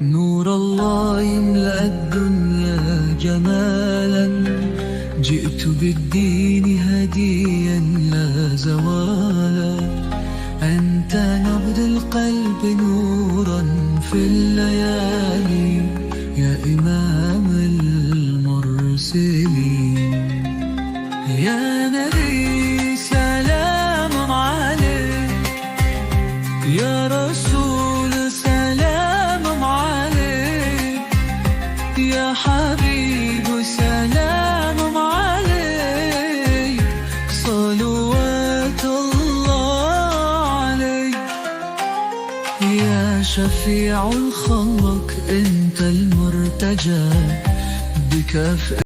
نور الله يملأ الدنيا جمالا، جئت بالدين هديا لا زوالا. أنت نبض القلب نورا في الليالي، يا إمام المرسلين. يا نبي سلام عليك، يا رسول سلام عليك، يا حبيب سلام عليك، صلوات الله عليك. يا شفيع الخلق أنت المرتجى، بك